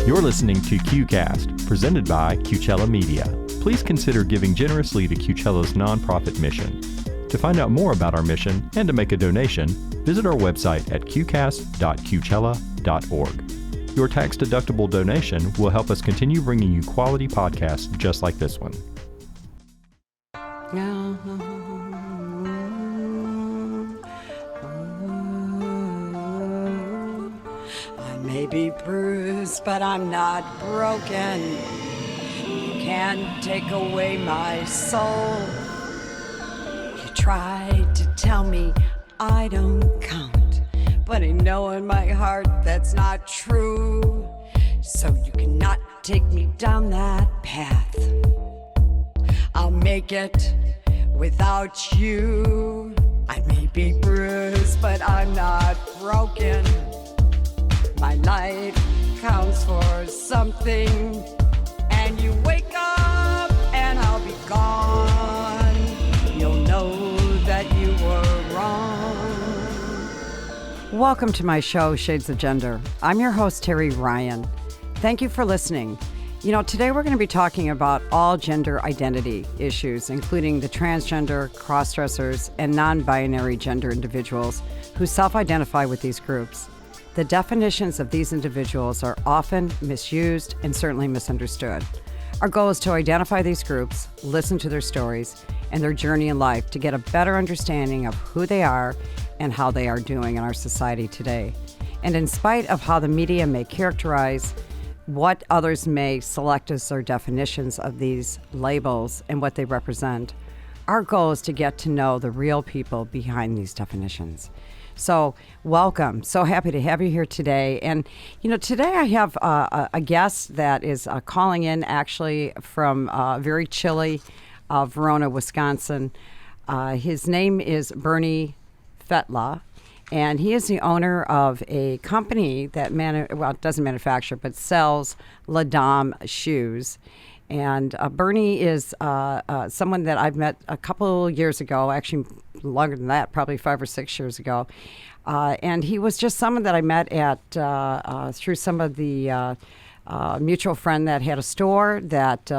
You're listening to QCast, presented by Qcella Media. Please consider giving generously to Qcella's nonprofit mission. To find out more about our mission and to make a donation, visit our website at qcast.qcella.org. Your tax-deductible donation will help us continue bringing you quality podcasts just like this one. I may be bruised, but I'm not broken. You can't take away my soul. You tried to tell me I don't count, but I know in my heart that's not true. So you cannot take me down that path. I'll make it without you. I may be bruised, but I'm not broken. My life counts for something, and you wake up and I'll be gone. You'll know that you were wrong. Welcome to my show, Shades of Gender. I'm your host, Terry Ryan. Thank you for listening. Today we're going to be talking about all gender identity issues, including the transgender, crossdressers, and non-binary gender individuals who self-identify with these groups. The definitions of these individuals are often misused and certainly misunderstood. Our goal is to identify these groups, listen to their stories, and their journey in life to get a better understanding of who they are and how they are doing in our society today. And in spite of how the media may characterize what others may select as their definitions of these labels and what they represent, our goal is to get to know the real people behind these definitions. So welcome. So happy to have you here today. And, today I have a guest that is calling in actually from very chilly Verona, Wisconsin. His name is Bernie Fatla. And he is the owner of a company that doesn't manufacture, but sells La Dame shoes. And Bernie is someone that I've met a couple years ago, actually longer than that, probably 5 or 6 years ago. And he was just someone that I met at through some of the mutual friend that had a store that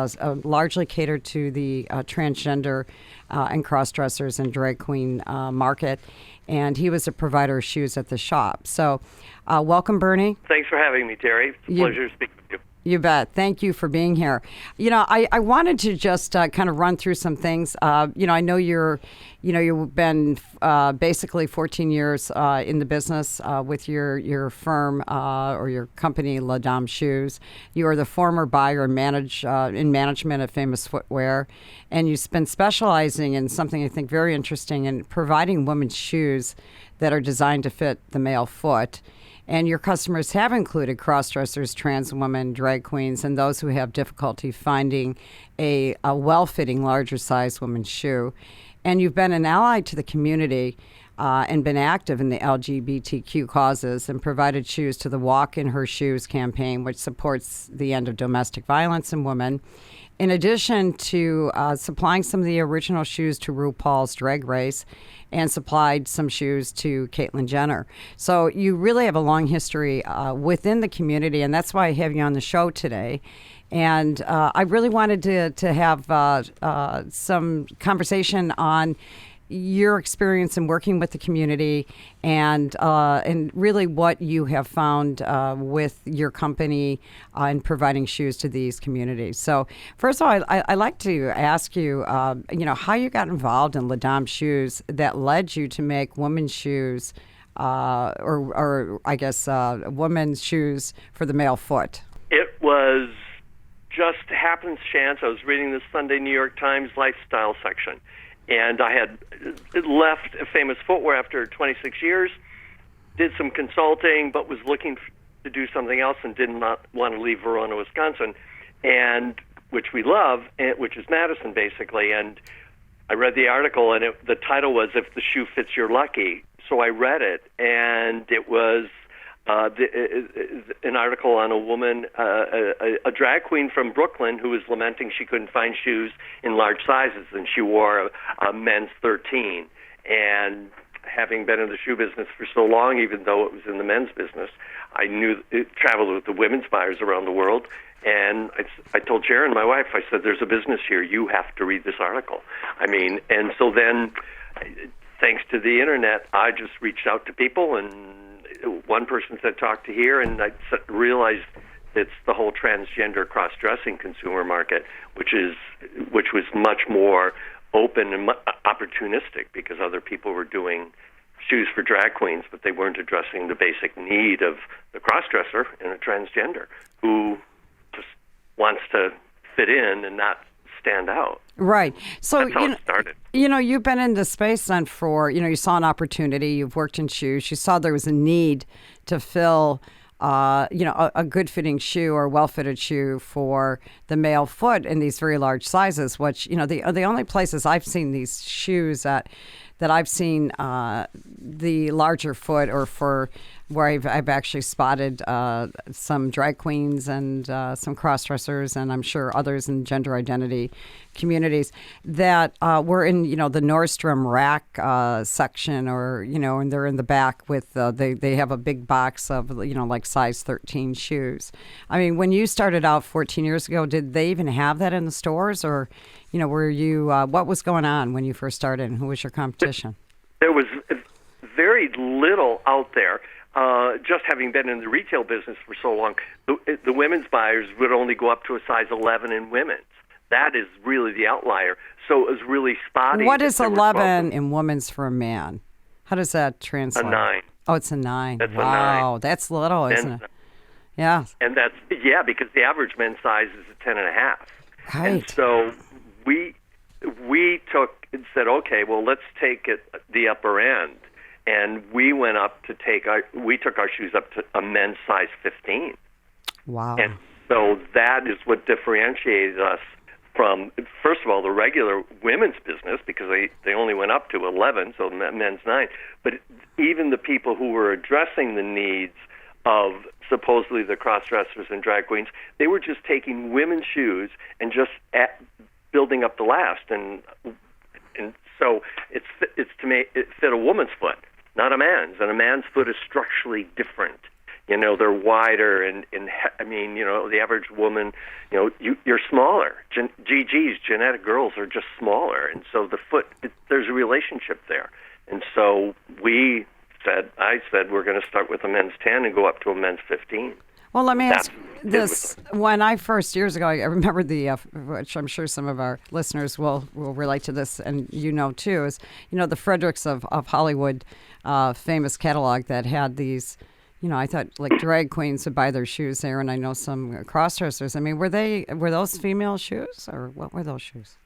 largely catered to the transgender and cross-dressers and drag queen market. And he was a provider of shoes at the shop. So welcome, Bernie. Thanks for having me, Terry. It's a pleasure to speak with you. You bet. Thank you for being here. I wanted to just kind of run through some things. I know you've been basically 14 years in the business with your firm or your company, La Dame Shoes. You are the former buyer in management of Famous Footwear, and you've been specializing in something I think very interesting in providing women's shoes that are designed to fit the male foot. And your customers have included cross-dressers, trans women, drag queens, and those who have difficulty finding a well-fitting, larger-sized woman's shoe. And you've been an ally to the community and been active in the LGBTQ causes and provided shoes to the Walk in Her Shoes campaign, which supports the end of domestic violence in women. In addition to supplying some of the original shoes to RuPaul's Drag Race and supplied some shoes to Caitlyn Jenner. So you really have a long history within the community, and that's why I have you on the show today. And I really wanted to have some conversation on your experience in working with the community and really what you have found with your company in providing shoes to these communities. So first of all, I'd like to ask you, how you got involved in La Dame Shoes that led you to make women's shoes or I guess women's shoes for the male foot. It was just happenstance. I was reading the Sunday New York Times lifestyle section, and I had left Famous Footwear after 26 years, did some consulting, but was looking to do something else and did not want to leave Verona, Wisconsin, and which we love, which is Madison, basically. And I read the article, and the title was "If the Shoe Fits, You're Lucky." So I read it, and it was an article on a woman, a drag queen from Brooklyn who was lamenting she couldn't find shoes in large sizes, and she wore a men's 13. And having been in the shoe business for so long, even though it was in the men's business, I knew it traveled with the women's buyers around the world. And I told Sharon, my wife, I said, there's a business here. You have to read this article. I mean, and so then, thanks to the internet, I just reached out to people, and one person said, talk to here, and I realized it's the whole transgender cross-dressing consumer market, which was much more open and opportunistic, because other people were doing shoes for drag queens, but they weren't addressing the basic need of the cross-dresser and a transgender who just wants to fit in and not stand out. Right. So that's how it started. You've been in the space then for, you saw an opportunity, you've worked in shoes, you saw there was a need to fill a good fitting shoe or well fitted shoe for the male foot in these very large sizes, which, the only places I've seen these shoes that I've seen the larger foot, or for where I've actually spotted some drag queens and some cross-dressers, and I'm sure others in gender identity communities that were in, the Nordstrom rack section, or, and they're in the back with, they have a big box of, like size 13 shoes. I mean, when you started out 14 years ago, did they even have that in the stores, or, were you, what was going on when you first started, and who was your competition? There was very little out there. Just having been in the retail business for so long, the women's buyers would only go up to a size 11 in women's. That is really the outlier. So it was really spotty. What is 11 in women's for a man? How does that translate? A 9. Oh, it's a 9. That's wow, a 9. That's little, isn't it? Yeah. And that's, because the average men's size is a 10.5. Right. And so we took and said, okay, well, let's take it the upper end. And we went up to we took our shoes up to a men's size 15. Wow. And so that is what differentiated us from, first of all, the regular women's business, because they only went up to 11, so men's 9. But even the people who were addressing the needs of supposedly the cross-dressers and drag queens, they were just taking women's shoes and just building up the last. And so it's to make it fit a woman's foot, not a man's. And a man's foot is structurally different. They're wider, and I mean, the average woman, you're smaller. GGs, genetic girls, are just smaller, and so the foot, there's a relationship there. And so I said we're going to start with a men's 10 and go up to a men's 15. Well, let me ask this. When I first, years ago, I remember which I'm sure some of our listeners will relate to this, and too, is, the Fredericks of Hollywood famous catalog that had these, I thought like drag queens would buy their shoes there, and I know some cross-dressers. I mean, were those female shoes, or what were those shoes?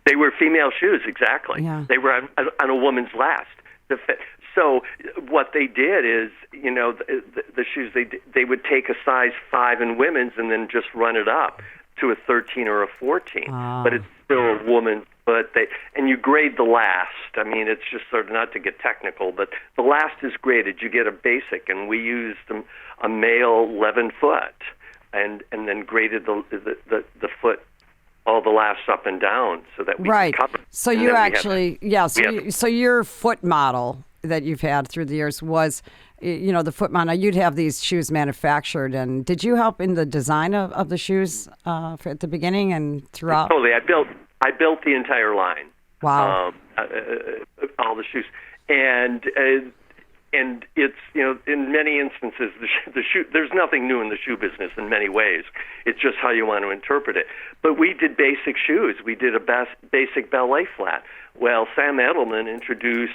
They were female shoes, exactly. Yeah. They were on a woman's last to fit. So what they did is, the shoes, they would take a size 5 in women's and then just run it up to a 13 or a 14. But it's still a woman's. But and you grade the last. I mean, it's just sort of, not to get technical, but the last is graded. You get a basic, and we used a male 11 foot, and then graded the foot, all the lasts up and down, so that we could cover. So you actually, so your foot model that you've had through the years was, the foot model. You'd have these shoes manufactured, and did you help in the design of the shoes at the beginning and throughout? Totally. I built the entire line. Wow. All the shoes, and it's, in many instances the shoe. There's nothing new in the shoe business in many ways. It's just how you want to interpret it. But we did basic shoes. We did a basic ballet flat. Well, Sam Edelman introduced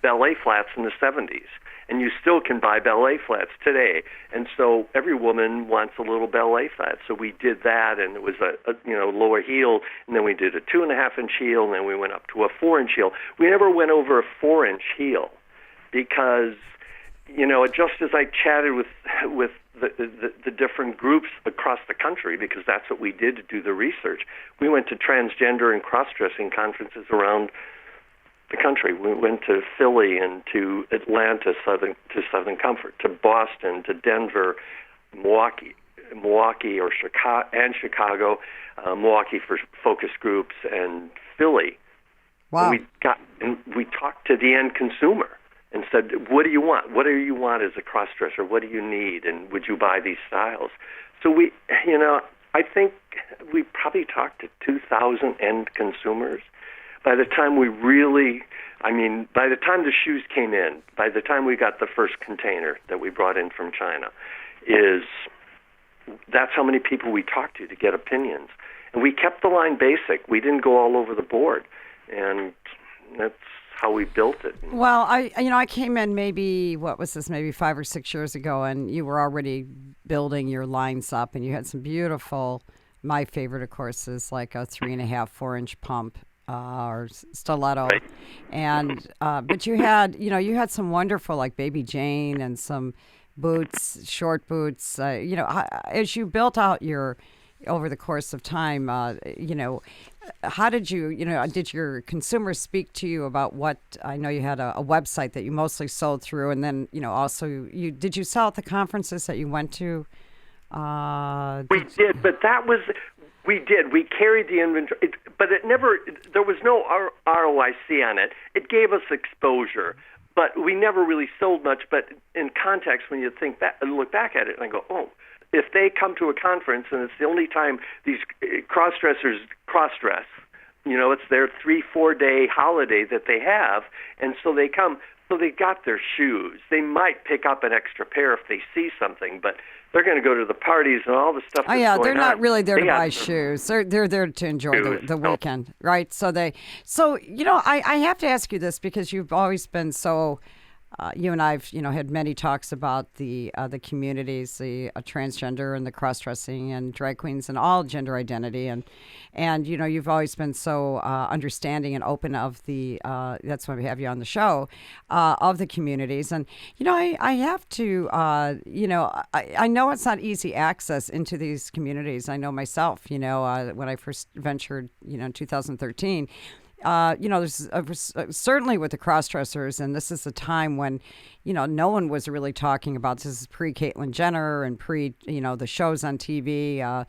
ballet flats in the 70s. And you still can buy ballet flats today. And so every woman wants a little ballet flat. So we did that, and it was a lower heel, and then we did a 2.5-inch heel, and then we went up to a 4-inch heel. We never went over a 4-inch heel because, just as I chatted with the different groups across the country, because that's what we did to do the research, we went to transgender and cross-dressing conferences around the country. We went to Philly and to Atlanta, Southern Comfort, to Boston, to Denver, Milwaukee or Chicago, Milwaukee for focus groups, and Philly. Wow. And we talked to the end consumer. and said, what do you want? What do you want as a cross-dresser? What do you need? And would you buy these styles? So we, I think we probably talked to 2,000 end consumers. By the time by the time the shoes came in, by the time we got the first container that we brought in from China, that's how many people we talked to get opinions. And we kept the line basic. We didn't go all over the board. And that's how we built it. Well, I came in maybe 5 or 6 years ago, and you were already building your lines up, and you had some beautiful, my favorite, of course, is like a 3.5, 4-inch pump. Or stiletto, right. And but you had some wonderful like Baby Jane and some boots, short boots. As you built out over the course of time, how did did your consumers speak to you about what? I know you had a website that you mostly sold through, and then also did you sell at the conferences that you went to? We did, but we did. We carried the inventory, but there was no ROIC on it. It gave us exposure, but we never really sold much. But in context, when you look back at it, and I go, oh, if they come to a conference and it's the only time these cross-dressers cross-dress, it's their 3-4 day holiday that they have, and so they come. So they got their shoes. They might pick up an extra pair if they see something, but they're going to go to the parties and all the stuff that's going on. They're not really there to buy shoes. They're there to enjoy the weekend, right? I have to ask you this because you've always been so. You and I've had many talks about the communities, the transgender and the cross dressing and drag queens and all gender identity, and you've always been so understanding and open of the. That's why we have you on the show, of the communities, and I have to I know it's not easy access into these communities. I know myself. When I first ventured in 2013. There's certainly with the cross-dressers, and this is a time when, no one was really talking about this. Is pre-Caitlyn Jenner and the shows on TV,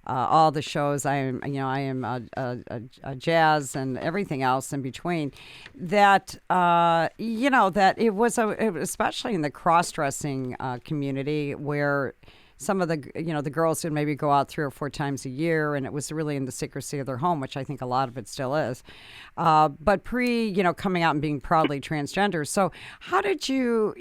all the shows. I am a jazz and everything else in between. That that it was especially in the cross-dressing community where. Some of the the girls would maybe go out 3 or 4 times a year, and it was really in the secrecy of their home, which I think a lot of it still is. But coming out and being proudly transgender. So how did you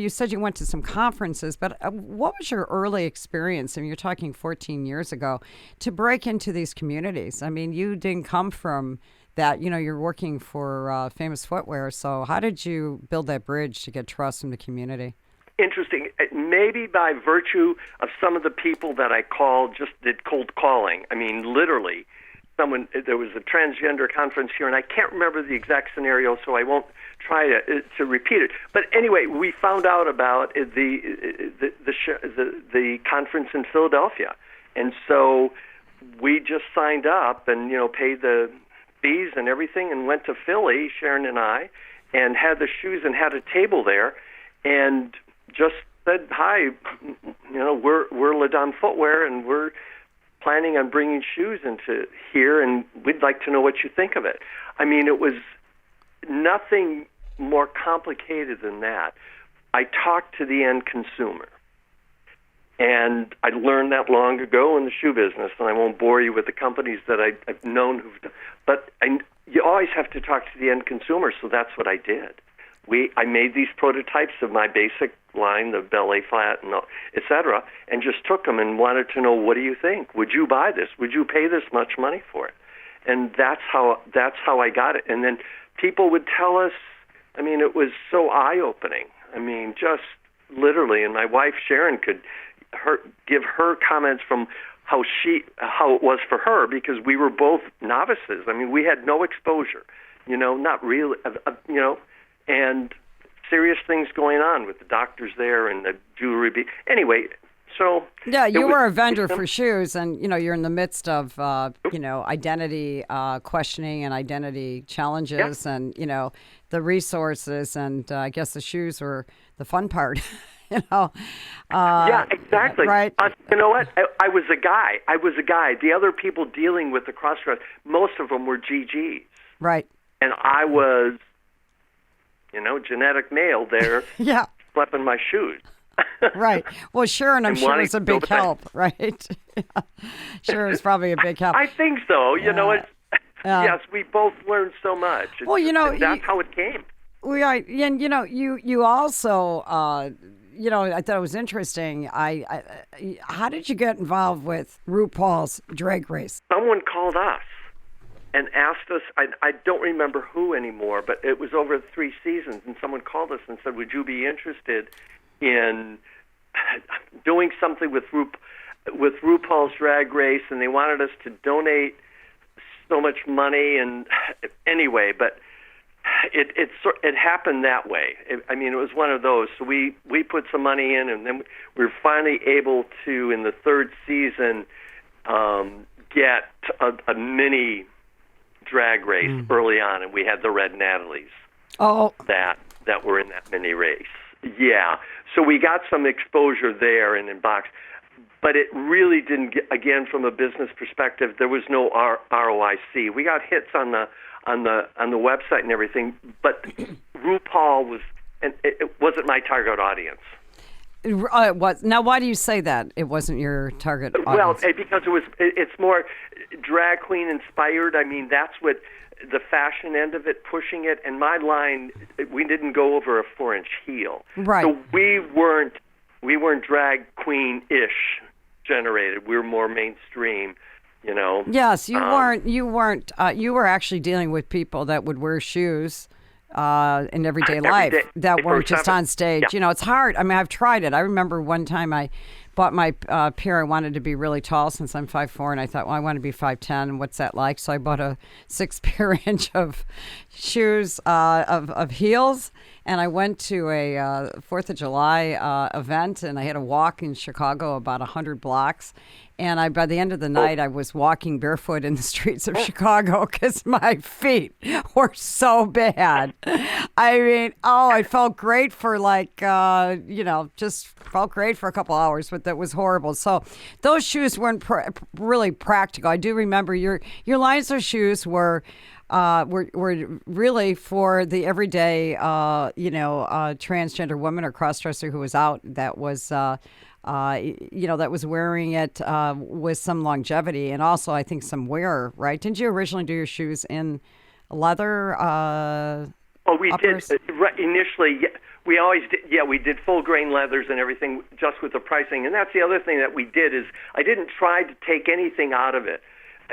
said you went to some conferences, but what was your early experience? I mean, you're talking 14 years ago to break into these communities. I mean, you didn't come from that. You're working for Famous Footwear. So how did you build that bridge to get trust from the community? Interesting. Maybe by virtue of some of the people that I did cold calling. I mean, literally, there was a transgender conference here, and I can't remember the exact scenario, so I won't try to repeat it. But anyway, we found out about the conference in Philadelphia, and so we just signed up and paid the fees and everything, and went to Philly, Sharon and I, and had the shoes and had a table there, and just said, hi, we're La Dame Footwear, and we're planning on bringing shoes into here, and we'd like to know what you think of it. I mean, it was nothing more complicated than that. I talked to the end consumer, and I learned that long ago in the shoe business, and I won't bore you with the companies that I've known but you always have to talk to the end consumer, so that's what I did. I made these prototypes of my basic line, the belly flat, and et cetera, and just took them and wanted to know, what do you think? Would you buy this? Would you pay this much money for it? And that's how I got it. And then people would tell us, I mean, it was so eye-opening. I mean, just literally, and my wife Sharon could give her comments from how it was for her, because we were both novices. I mean, we had no exposure, not really, and serious things going on with the doctors there and the jewelry. Anyway, so yeah, you were a vendor for shoes, and you're in the midst of identity questioning and identity challenges, and the resources, and I guess the shoes were the fun part. Yeah, exactly. Right. You know what? I was a guy. The other people dealing with the cross-dress, most of them were GGs. Right. And I was genetic male there Yeah. schlepping my shoes. Right. Well, Sharon, I'm And sure wanting was a to build big a thing. help, right? Yeah. Sharon's probably a big help. I think so. Yeah. Yes, we both learned so much. Well, And that's how it came. And you also, I thought it was interesting. How did you get involved with RuPaul's Drag Race? Someone called us and asked us, I don't remember who anymore, but it was over 3 seasons, and someone called us and said, would you be interested in doing something with RuPaul's Drag Race? And they wanted us to donate so much money, and anyway, but it happened that way. It was one of those. So we put some money in, and then we were finally able to, in the 3rd season, get a mini drag race early on, and we had the Red Natalies that were in that mini race. Yeah, so we got some exposure there and in box, but it really didn't get, again, from a business perspective, there was no ROIC. We got hits on the website and everything, but RuPaul it wasn't my target audience. It was. Now, why do you say that it wasn't your target audience? Well, because it's more drag queen inspired. I mean, that's what the fashion end of it, pushing it. And my line, we didn't go over a 4-inch heel. Right. So we weren't drag queen-ish generated. We were more mainstream. Yes, you weren't. You were actually dealing with people that would wear shoes in everyday life that weren't just on stage. Yeah. It's hard. I mean, I've tried it. I remember one time I bought my pair. I wanted to be really tall since I'm 5'4", and I thought, well, I want to be 5'10", and what's that like? So I bought a 6-pair inch of shoes of heels, and I went to a 4th of July event, and I had a walk in Chicago about 100 blocks. And by the end of the night, I was walking barefoot in the streets of Chicago because my feet were so bad. I mean, I felt great for just felt great for a couple hours, but that was horrible. So those shoes weren't really practical. I do remember your lines of shoes were really for the everyday, transgender woman or crossdresser who was out that was. That was wearing it with some longevity and also I think some wear, right? Didn't you originally do your shoes in leather? We uppers? did. Initially, yeah, we always did. Yeah, we did full grain leathers and everything just with the pricing. And that's the other thing that we did is I didn't try to take anything out of it.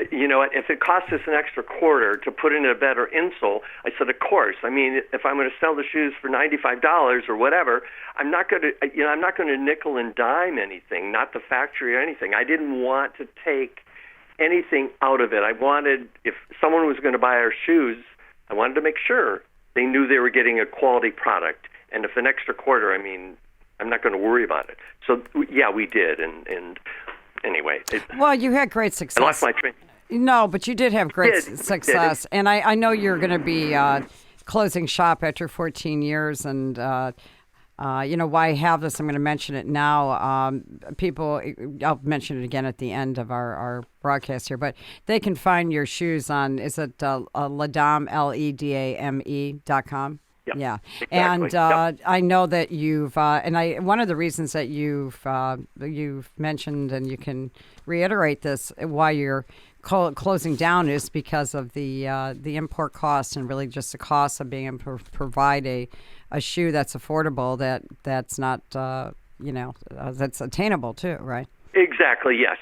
If it cost us an extra quarter to put in a better insole, I said, of course. I mean, if I'm going to sell the shoes for $95 or whatever, I'm not going to nickel and dime anything, not the factory or anything. I didn't want to take anything out of it. I wanted, if someone was going to buy our shoes, I wanted to make sure they knew they were getting a quality product. And if an extra quarter, I'm not going to worry about it. So, yeah, we did. And anyway. Well, you had great success. I lost my train. No, but you did have great success. And I know you're going to be closing shop after 14 years. And, why I have this, I'm going to mention it now. I'll mention it again at the end of our broadcast here. But they can find your shoes on, is it Ledame, LEDAME.com? Yep, yeah, exactly. And I know that you've one of the reasons that you've mentioned, and you can reiterate this, why you're closing down is because of the import cost and really just the cost of being able to provide a shoe that's affordable, that's not that's attainable too, right? Exactly, yes.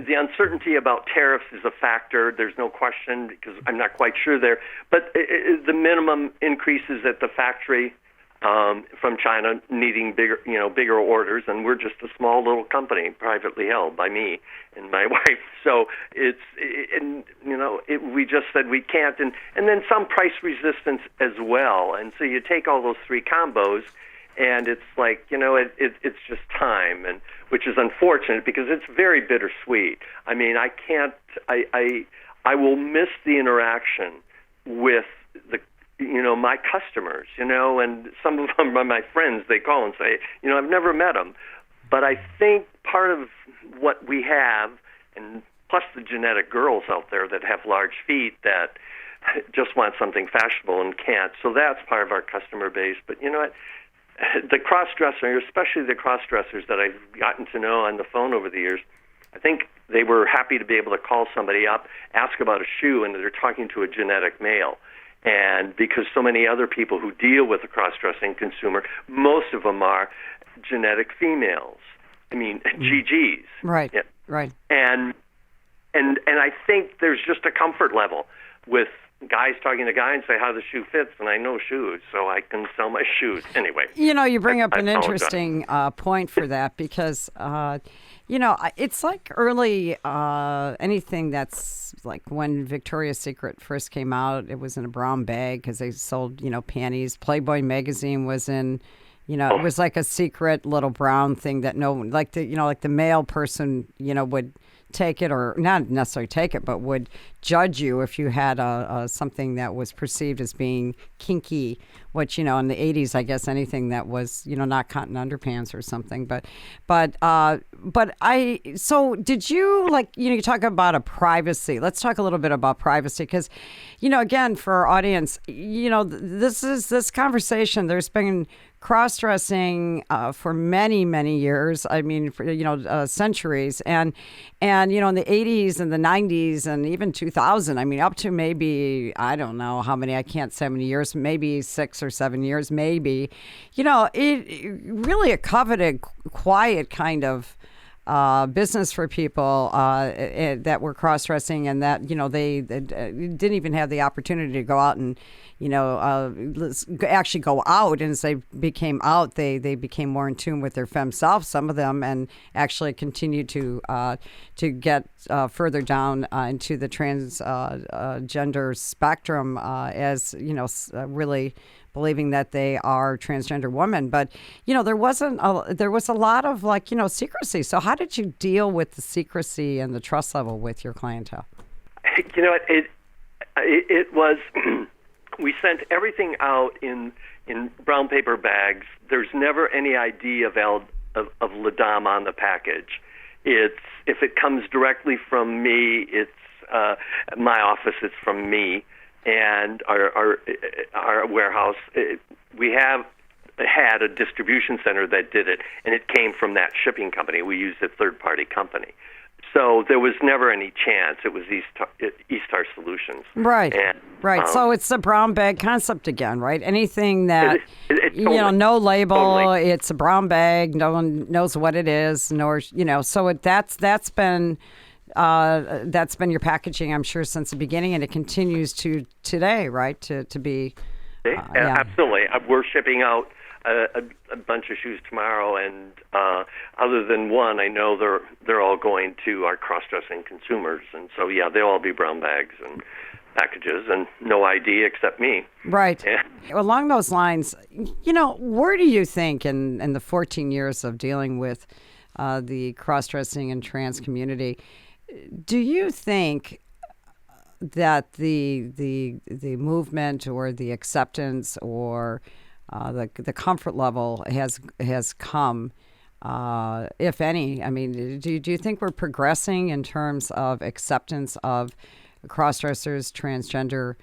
The uncertainty about tariffs is a factor. There's no question because I'm not quite sure there. But the minimum increases at the factory from China needing bigger orders, and we're just a small little company, privately held by me and my wife. So we just said we can't, and then some price resistance as well. And so you take all those 3 combos. And it's like, it's just time, and which is unfortunate because it's very bittersweet. I mean, I can't, I will miss the interaction with my customers, and some of them are my friends. They call and say, I've never met them. But I think part of what we have, and plus the genetic girls out there that have large feet that just want something fashionable and can't. So that's part of our customer base. But you know what? The cross-dresser, especially the cross-dressers that I've gotten to know on the phone over the years, I think they were happy to be able to call somebody up, ask about a shoe, and they're talking to a genetic male. And because so many other people who deal with the cross-dressing consumer, most of them are genetic females. I mean, GGs. Right, yeah. right. And I think there's just a comfort level with guys talking to guys and say how the shoe fits, and I know shoes, so I can sell my shoes. Anyway. You know, you bring up I an apologize. interesting point for that because, you know, it's like early anything that's like when Victoria's Secret first came out, it was in a brown bag because they sold, you know, panties. Playboy magazine was in, you know, it was like a secret little brown thing that no one, like the, you know, like the male person, you know, would take it or not necessarily take it, but would judge you if you had something that was perceived as being kinky, which, you know, in the 80s, I guess anything that was, you know, not cotton underpants or something. So did you, like, you know, you talk about a privacy. Let's talk a little bit about privacy because, you know, again, for our audience, you know, this conversation, there's been cross-dressing for many, many years. I mean, for, you know, centuries. And, you know, in the 80s and the 90s and even 2000, I mean, up to maybe, I don't know how many, I can't say how many years, maybe 6 or 7 years, maybe, you know, it really a coveted, quiet kind of business for people that were cross-dressing and that, you know, they didn't even have the opportunity to go out and, you know, actually go out. And as they became out, they became more in tune with their femme self, some of them, and actually continued to get further down into the transgender spectrum as, you know, really believing that they are transgender women. But, you know, there was a lot of, like, you know, secrecy. So how did you deal with the secrecy and the trust level with your clientele? You know, it was, we sent everything out in brown paper bags. There's never any ID of La Dame on the package. If it comes directly from me, it's my office, it's from me. And our warehouse, we have had a distribution center that did it, and it came from that shipping company. We used a third-party company. So there was never any chance. It was Eastar Solutions. Right, and, right. So it's the brown bag concept again, right? Anything that, totally, you know, no label, totally. It's a brown bag, no one knows what it is, nor, you know, so that's been your packaging, I'm sure, since the beginning, and it continues to today, right? To be. Yeah. Absolutely. We're shipping out a bunch of shoes tomorrow, and other than one, I know they're all going to our cross-dressing consumers, and so yeah, they'll all be brown bags and packages, and no ID except me. Right. Yeah. Along those lines, you know, where do you think in the 14 years of dealing with the cross-dressing and trans community, do you think that the movement or the acceptance or the comfort level has come, if any? I mean, do you think we're progressing in terms of acceptance of cross-dressers, transgender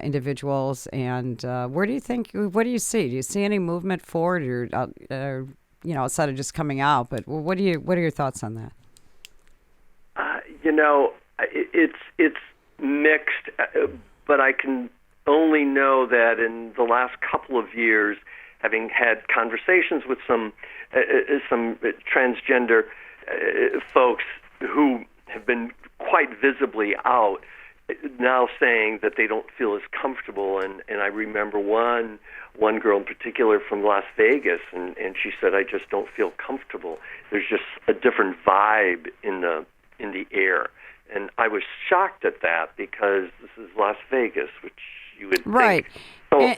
individuals, and what do you see? Do you see any movement forward, or you know, outside of just coming out? But what are your thoughts on that? You know, it's mixed, but I can only know that in the last couple of years, having had conversations with some transgender folks who have been quite visibly out, now saying that they don't feel as comfortable. And I remember one girl in particular from Las Vegas, and she said, I just don't feel comfortable. There's just a different vibe in the air. And I was shocked at that because this is Las Vegas, which you would right. think. So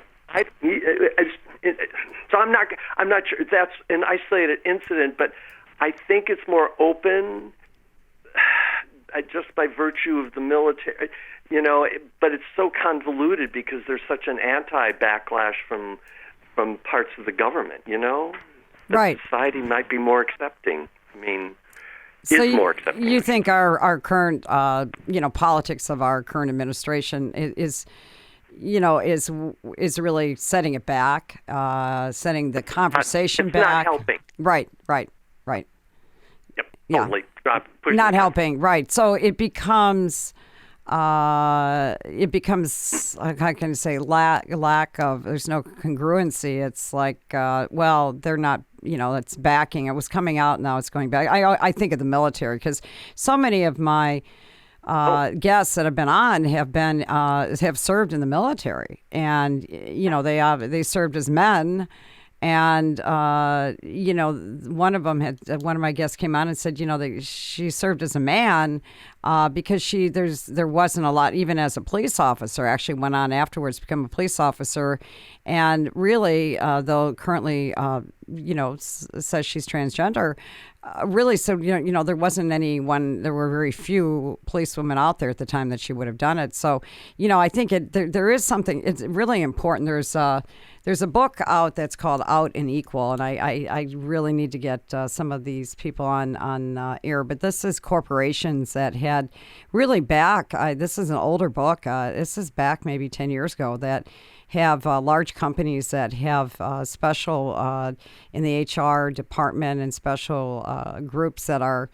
so I'm not sure that's an isolated incident, but I think it's more open just by virtue of the military, you know, but it's so convoluted because there's such an anti-backlash from parts of the government, you know? That right. society might be more accepting. I mean, So more accepting. You think our current, politics of our current administration is really setting it back, setting the conversation it's back. Not helping. Right. Yep, Yeah. totally. Not helping, right. So it becomes, how can I say, lack of, there's no congruency. It's like, they're not, it's backing. It was coming out, now it's going back. I think of the military because so many of my guests that have been on have served in the military, and they served as men. And one of my guests came on and said, she served as a man because there wasn't a lot, even as a police officer. Actually, went on afterwards to become a police officer, and really, though currently, says she's transgender. Really, so there wasn't anyone. There were very few policewomen out there at the time that she would have done it. So, I think there is something. It's really important. There's a book out that's called Out and Equal, and I really need to get some of these people on air. But this is corporations that had really back. This is an older book. This is back maybe 10 years ago that have large companies that have special in the HR department and special groups that are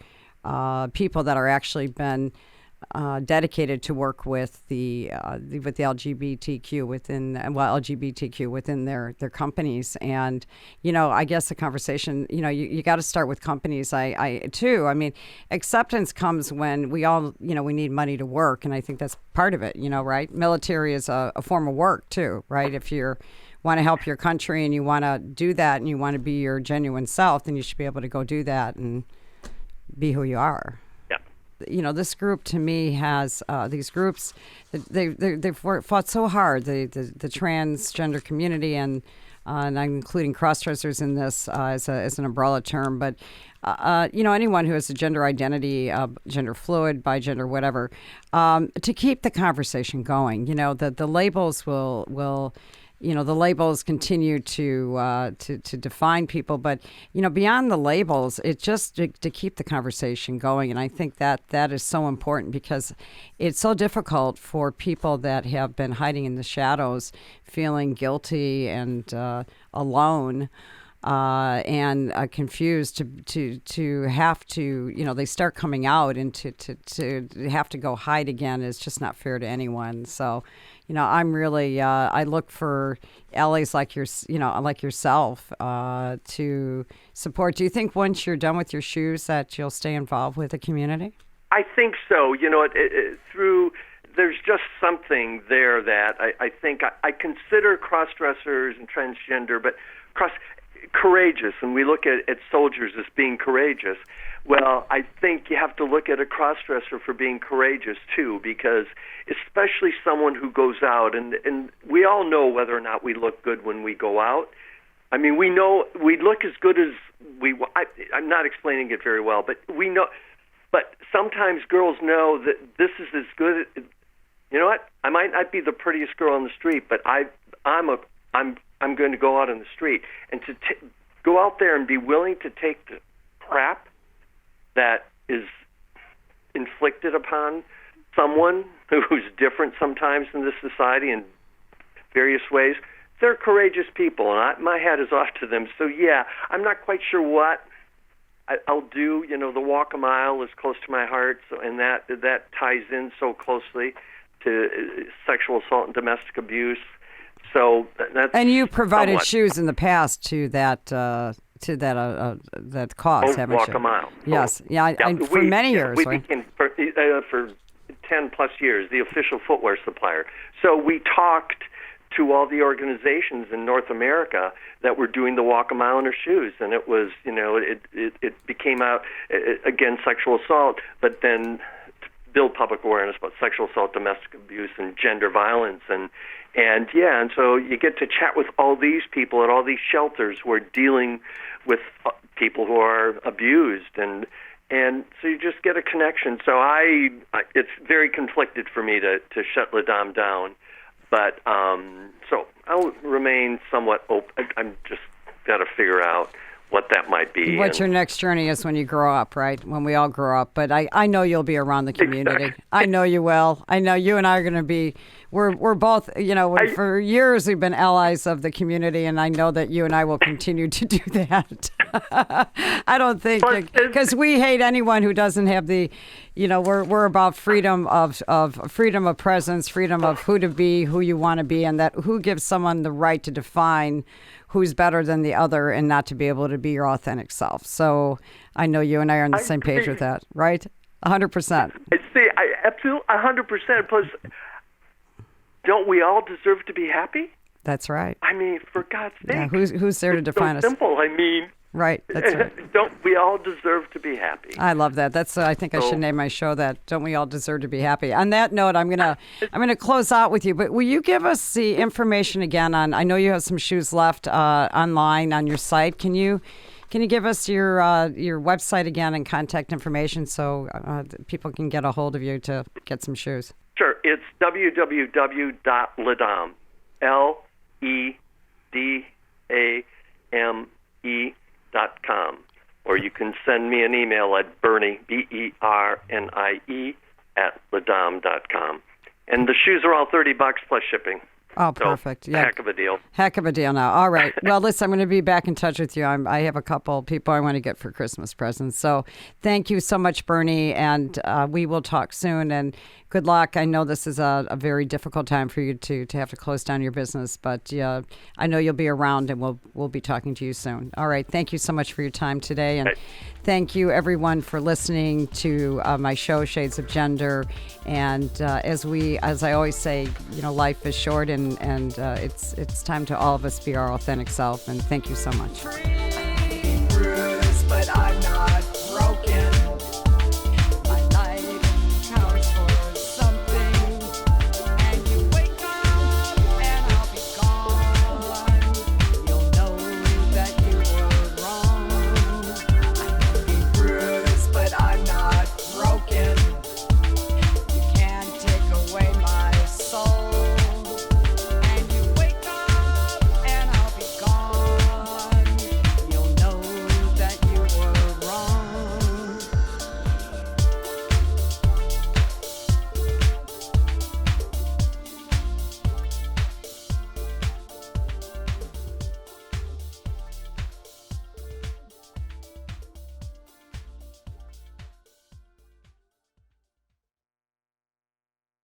people that are actually been dedicated to work with the LGBTQ within their companies. And I guess the conversation, you got to start with companies. I mean, acceptance comes when we all we need money to work, and I think that's part of it. Right? Military is a form of work too, right? If you want to help your country and you want to do that and you want to be your genuine self, then you should be able to go do that and be who you are. This group to me has these groups. They've fought so hard. The transgender community and I'm including cross-dressers in this as an umbrella term. But anyone who has a gender identity, gender fluid, bigender, whatever, to keep the conversation going. The labels will. The labels continue to define people, but beyond the labels, it's just to keep the conversation going. And I think that is so important because it's so difficult for people that have been hiding in the shadows, feeling guilty and alone. And confused to have to, they start coming out and to have to go hide again is just not fair to anyone. So, I'm really, I look for allies like yourself to support. Do you think once you're done with your shoes that you'll stay involved with the community? I think so. There's just something there that I think I consider cross-dressers and transgender, but courageous, and we look at soldiers as being courageous. Well, I think you have to look at a cross-dresser for being courageous too, because especially someone who goes out, and we all know whether or not we look good when we go out. I mean, we know we look as good as I'm not explaining it very well, but we know. But sometimes girls know that this is as good. You know what? I might not be the prettiest girl on the street, but I'm going to go out on the street and to go out there and be willing to take the crap that is inflicted upon someone who's different sometimes in this society in various ways. They're courageous people, and my hat is off to them. So, yeah, I'm not quite sure what I'll do. The walk a mile is close to my heart, and that ties in so closely to sexual assault and domestic abuse. So that's and you provided somewhat. Shoes in the past to that cause, haven't walk you? a mile. Yes, for many years. We right? became for 10 plus years the official footwear supplier. So we talked to all the organizations in North America that were doing the walk a mile in their shoes, and it was it became out again sexual assault, but then to build public awareness about sexual assault, domestic abuse, and gender violence, and so you get to chat with all these people at all these shelters who are dealing with people who are abused, and so you just get a connection. So it's very conflicted for me to shut La Dame down, but so I'll remain somewhat open. I'm just got to figure out what that might be. What your next journey is when you grow up, right? When we all grow up. But I know you'll be around the community. Exactly. I know you will. I know you and I are going to be, we're both, for years we've been allies of the community, and I know that you and I will continue to do that. I don't think, because we hate anyone who doesn't have the, we're about freedom of presence, freedom of who to be, who you want to be, and that who gives someone the right to define who's better than the other and not to be able to be your authentic self. So I know you and I are on the same page with that, right? 100%. I absolutely 100%. Plus, don't we all deserve to be happy? That's right. I mean, for God's sake. Yeah, who's there to define us? Simple. I mean, right. That's right. Don't we all deserve to be happy? I love that. That's. I think I should name my show that. Don't we all deserve to be happy? On that note, I'm gonna close out with you. But will you give us the information again on? I know you have some shoes left online on your site. Can you give us your website again and contact information so people can get a hold of you to get some shoes? Sure. It's www.ledame, LEDAME.com. Or you can send me an email at Bernie, BERNIE, @ledame.com. And the shoes are all $30 plus shipping. Oh, perfect. So, yeah. Heck of a deal. Heck of a deal now. All right. Well, listen, I'm going to be back in touch with you. I have a couple people I want to get for Christmas presents. So thank you so much, Bernie, and we will talk soon. And good luck. I know this is a very difficult time for you to have to close down your business, but I know you'll be around, and we'll be talking to you soon. All right. Thank you so much for your time today. And thank you, everyone, for listening to my show, Shades of Gender. And as I always say, life is short, and it's time to all of us be our authentic self. And thank you so much.